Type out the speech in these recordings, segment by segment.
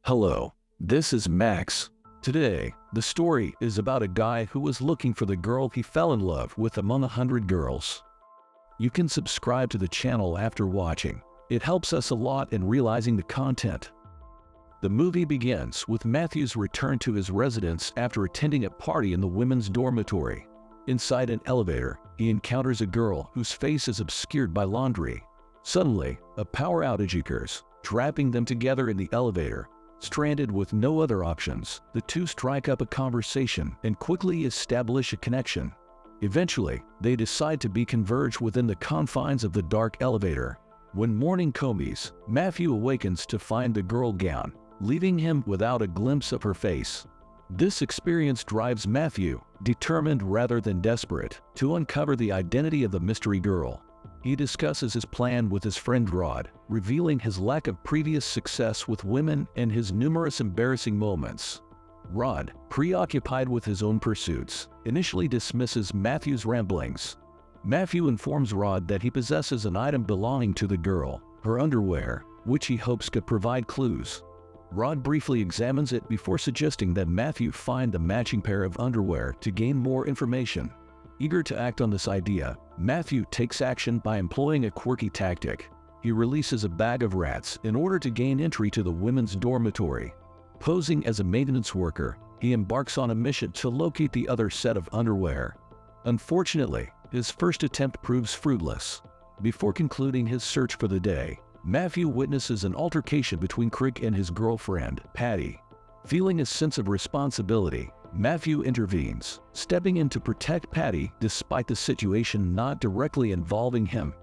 Hello, this is Max. Today, the story is about a guy who was looking for the girl he fell in love with among 100 girls. You can subscribe to the channel after watching. It helps us a lot in realizing the content. The movie begins with Matthew's return to his residence after attending a party in the women's dormitory. Inside an elevator, he encounters a girl whose face is obscured by laundry. Suddenly, a power outage occurs, trapping them together in the elevator. Stranded with no other options, the two strike up a conversation and quickly establish a connection. Eventually, they decide to be converged within the confines of the dark elevator. When morning comes, Matthew awakens to find the girl gone, leaving him without a glimpse of her face. This experience drives Matthew, determined rather than desperate, to uncover the identity of the mystery girl. He discusses his plan with his friend Rod, revealing his lack of previous success with women and his numerous embarrassing moments. Rod, preoccupied with his own pursuits, initially dismisses Matthew's ramblings. Matthew informs Rod that he possesses an item belonging to the girl, her underwear, which he hopes could provide clues. Rod briefly examines it before suggesting that Matthew find the matching pair of underwear to gain more information. Eager to act on this idea, Matthew takes action by employing a quirky tactic. He releases a bag of rats in order to gain entry to the women's dormitory. Posing as a maintenance worker, he embarks on a mission to locate the other set of underwear. Unfortunately, his first attempt proves fruitless. Before concluding his search for the day, Matthew witnesses an altercation between Crick and his girlfriend, Patty. Feeling a sense of responsibility, Matthew intervenes, stepping in to protect Patty despite the situation not directly involving him.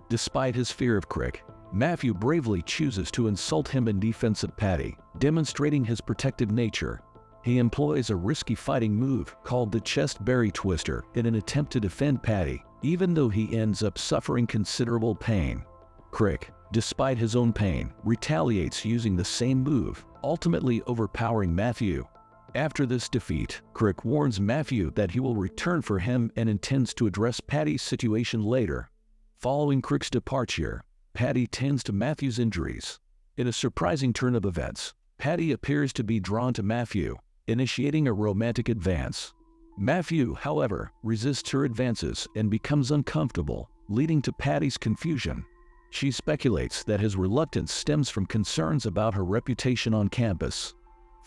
Despite his fear of Crick, Matthew bravely chooses to insult him in defense of Patty, demonstrating his protective nature. He employs a risky fighting move called the chest berry twister in an attempt to defend Patty, even though he ends up suffering considerable pain. Crick, despite his own pain, retaliates using the same move, ultimately overpowering Matthew. After this defeat, Crick warns Matthew that he will return for him and intends to address Patty's situation later. Following Crick's departure, Patty tends to Matthew's injuries. In a surprising turn of events, Patty appears to be drawn to Matthew, initiating a romantic advance. Matthew, however, resists her advances and becomes uncomfortable, leading to Patty's confusion. She speculates that his reluctance stems from concerns about her reputation on campus.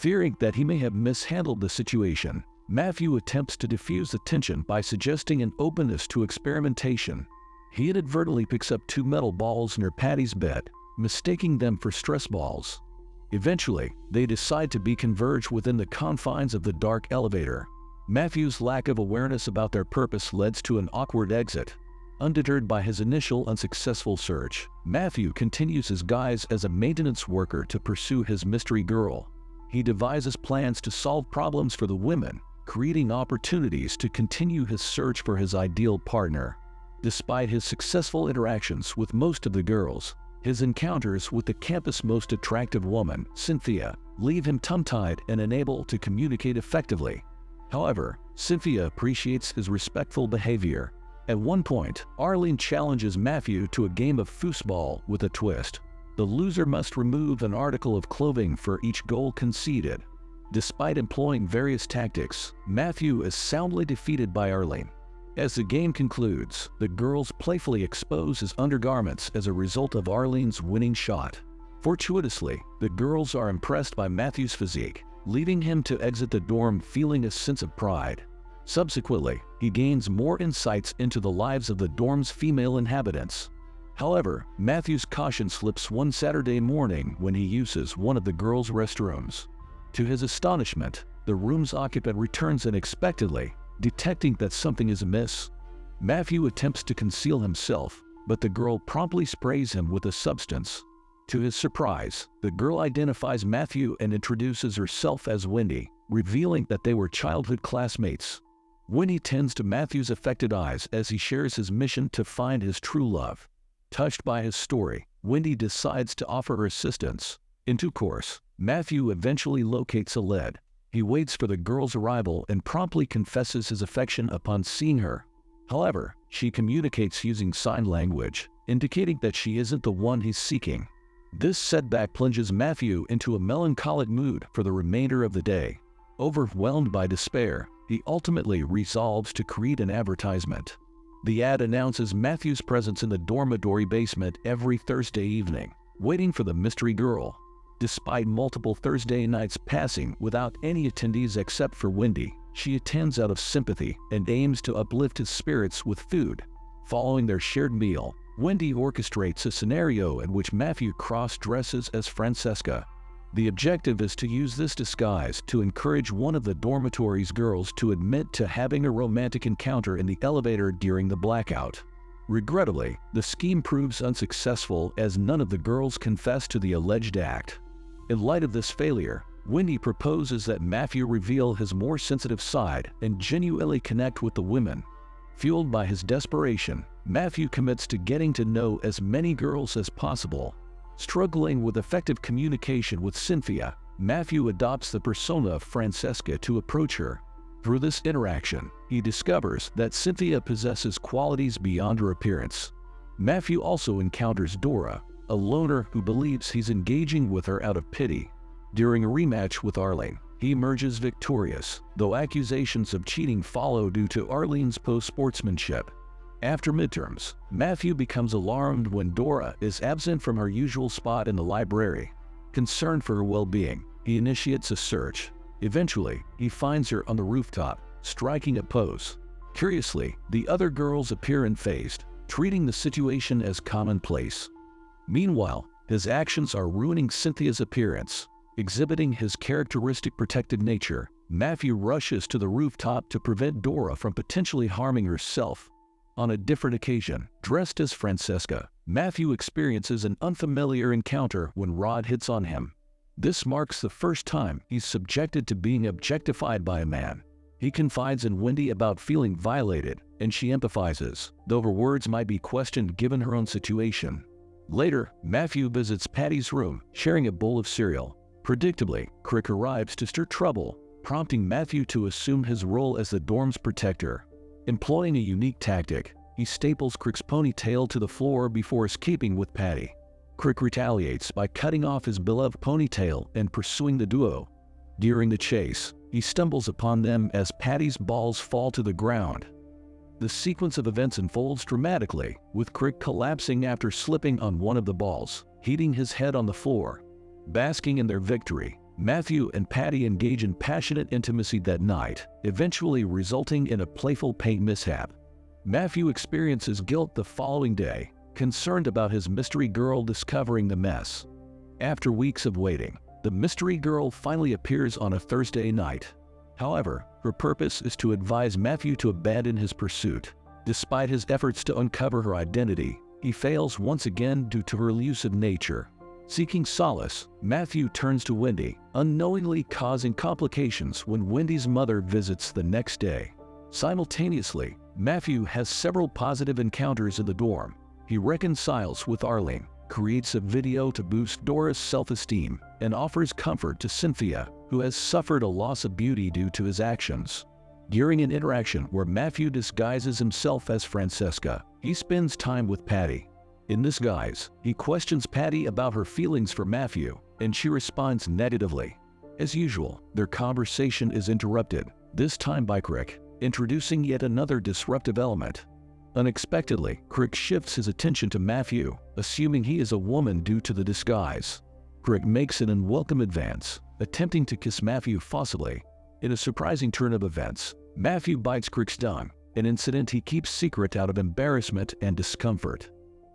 Fearing that he may have mishandled the situation, Matthew attempts to diffuse the tension by suggesting an openness to experimentation. He inadvertently picks up two metal balls near Patty's bed, mistaking them for stress balls. Eventually, they decide to be converged within the confines of the dark elevator. Matthew's lack of awareness about their purpose leads to an awkward exit. Undeterred by his initial unsuccessful search, Matthew continues his guise as a maintenance worker to pursue his mystery girl. He devises plans to solve problems for the women, creating opportunities to continue his search for his ideal partner. Despite his successful interactions with most of the girls, his encounters with the campus' most attractive woman, Cynthia, leave him tongue-tied and unable to communicate effectively. However, Cynthia appreciates his respectful behavior. At one point, Arlene challenges Matthew to a game of foosball with a twist. The loser must remove an article of clothing for each goal conceded. Despite employing various tactics, Matthew is soundly defeated by Arlene. As the game concludes, the girls playfully expose his undergarments as a result of Arlene's winning shot. Fortuitously, the girls are impressed by Matthew's physique, leading him to exit the dorm feeling a sense of pride. Subsequently, he gains more insights into the lives of the dorm's female inhabitants. However, Matthew's caution slips one Saturday morning when he uses one of the girls' restrooms. To his astonishment, the room's occupant returns unexpectedly, detecting that something is amiss. Matthew attempts to conceal himself, but the girl promptly sprays him with a substance. To his surprise, the girl identifies Matthew and introduces herself as Wendy, revealing that they were childhood classmates. Wendy tends to Matthew's affected eyes as he shares his mission to find his true love. Touched by his story, Wendy decides to offer her assistance. In due course, Matthew eventually locates a lead. He waits for the girl's arrival and promptly confesses his affection upon seeing her. However, she communicates using sign language, indicating that she isn't the one he's seeking. This setback plunges Matthew into a melancholic mood for the remainder of the day. Overwhelmed by despair, he ultimately resolves to create an advertisement. The ad announces Matthew's presence in the dormitory basement every Thursday evening, waiting for the mystery girl. Despite multiple Thursday nights passing without any attendees except for Wendy, she attends out of sympathy and aims to uplift his spirits with food. Following their shared meal, Wendy orchestrates a scenario in which Matthew cross-dresses as Francesca. The objective is to use this disguise to encourage one of the dormitory's girls to admit to having a romantic encounter in the elevator during the blackout. Regrettably, the scheme proves unsuccessful as none of the girls confess to the alleged act. In light of this failure, Wendy proposes that Matthew reveal his more sensitive side and genuinely connect with the women. Fueled by his desperation, Matthew commits to getting to know as many girls as possible. Struggling with effective communication with Cynthia, Matthew adopts the persona of Francesca to approach her. Through this interaction, he discovers that Cynthia possesses qualities beyond her appearance. Matthew also encounters Dora, a loner who believes he's engaging with her out of pity. During a rematch with Arlene, he emerges victorious, though accusations of cheating follow due to Arlene's post-sportsmanship. After midterms, Matthew becomes alarmed when Dora is absent from her usual spot in the library. Concerned for her well-being, he initiates a search. Eventually, he finds her on the rooftop, striking a pose. Curiously, the other girls appear unfazed, treating the situation as commonplace. Meanwhile, his actions are ruining Cynthia's appearance. Exhibiting his characteristic protective nature, Matthew rushes to the rooftop to prevent Dora from potentially harming herself. On a different occasion, dressed as Francesca, Matthew experiences an unfamiliar encounter when Rod hits on him. This marks the first time he's subjected to being objectified by a man. He confides in Wendy about feeling violated, and she empathizes, though her words might be questioned given her own situation. Later, Matthew visits Patty's room, sharing a bowl of cereal. Predictably, Crick arrives to stir trouble, prompting Matthew to assume his role as the dorm's protector. Employing a unique tactic, he staples Crick's ponytail to the floor before escaping with Patty. Crick retaliates by cutting off his beloved ponytail and pursuing the duo. During the chase, he stumbles upon them as Patty's balls fall to the ground. The sequence of events unfolds dramatically, with Crick collapsing after slipping on one of the balls, hitting his head on the floor. Basking in their victory, Matthew and Patty engage in passionate intimacy that night, eventually resulting in a playful paint mishap. Matthew experiences guilt the following day, concerned about his mystery girl discovering the mess. After weeks of waiting, the mystery girl finally appears on a Thursday night. However, her purpose is to advise Matthew to abandon his pursuit. Despite his efforts to uncover her identity, he fails once again due to her elusive nature. Seeking solace, Matthew turns to Wendy, unknowingly causing complications when Wendy's mother visits the next day. Simultaneously, Matthew has several positive encounters in the dorm. He reconciles with Arlene, creates a video to boost Dora's self-esteem, and offers comfort to Cynthia, who has suffered a loss of beauty due to his actions. During an interaction where Matthew disguises himself as Francesca, he spends time with Patty. In this guise, he questions Patty about her feelings for Matthew, and she responds negatively. As usual, their conversation is interrupted, this time by Crick, introducing yet another disruptive element. Unexpectedly, Crick shifts his attention to Matthew, assuming he is a woman due to the disguise. Crick makes an unwelcome advance, attempting to kiss Matthew forcibly. In a surprising turn of events, Matthew bites Crick's tongue, an incident he keeps secret out of embarrassment and discomfort.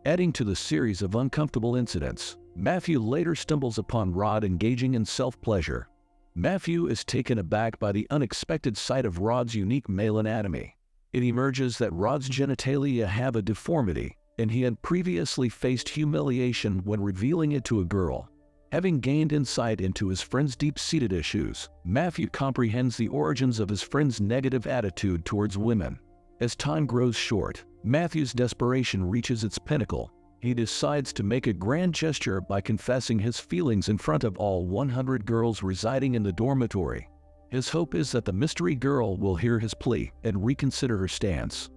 Adding to the series of uncomfortable incidents, Matthew later stumbles upon Rod engaging in self-pleasure. Matthew is taken aback by the unexpected sight of Rod's unique male anatomy. It emerges that Rod's genitalia have a deformity, and he had previously faced humiliation when revealing it to a girl. Having gained insight into his friend's deep-seated issues, Matthew comprehends the origins of his friend's negative attitude towards women. As time grows short, Matthew's desperation reaches its pinnacle. He decides to make a grand gesture by confessing his feelings in front of all 100 girls residing in the dormitory. His hope is that the mystery girl will hear his plea and reconsider her stance.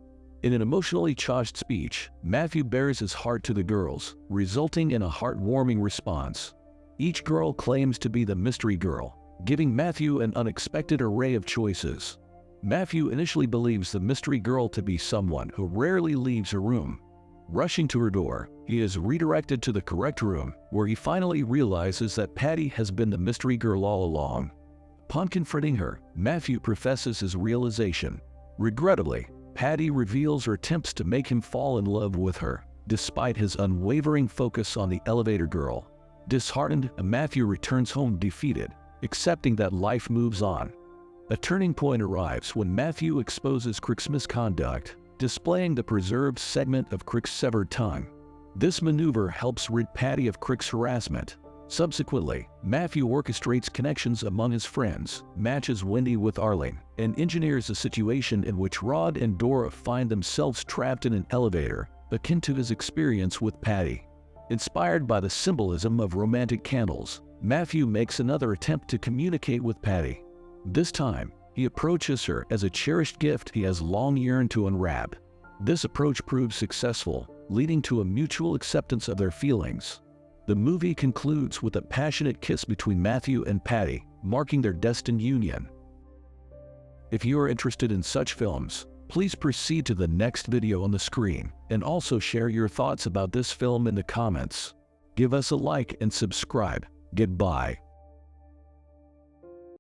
In an emotionally charged speech, Matthew bares his heart to the girls, resulting in a heartwarming response. Each girl claims to be the mystery girl, giving Matthew an unexpected array of choices. Matthew initially believes the mystery girl to be someone who rarely leaves her room. Rushing to her door, he is redirected to the correct room, where he finally realizes that Patty has been the mystery girl all along. Upon confronting her, Matthew professes his realization. Regrettably, Patty reveals her attempts to make him fall in love with her, despite his unwavering focus on the elevator girl. Disheartened, Matthew returns home defeated, accepting that life moves on. A turning point arrives when Matthew exposes Crick's misconduct, displaying the preserved segment of Crick's severed tongue. This maneuver helps rid Patty of Crick's harassment. Subsequently, Matthew orchestrates connections among his friends, matches Wendy with Arlene, and engineers a situation in which Rod and Dora find themselves trapped in an elevator, akin to his experience with Patty. Inspired by the symbolism of romantic candles, Matthew makes another attempt to communicate with Patty. This time, he approaches her as a cherished gift he has long yearned to unwrap. This approach proves successful, leading to a mutual acceptance of their feelings. The movie concludes with a passionate kiss between Matthew and Patty, marking their destined union. If you are interested in such films, please proceed to the next video on the screen and also share your thoughts about this film in the comments. Give us a like and subscribe. Goodbye.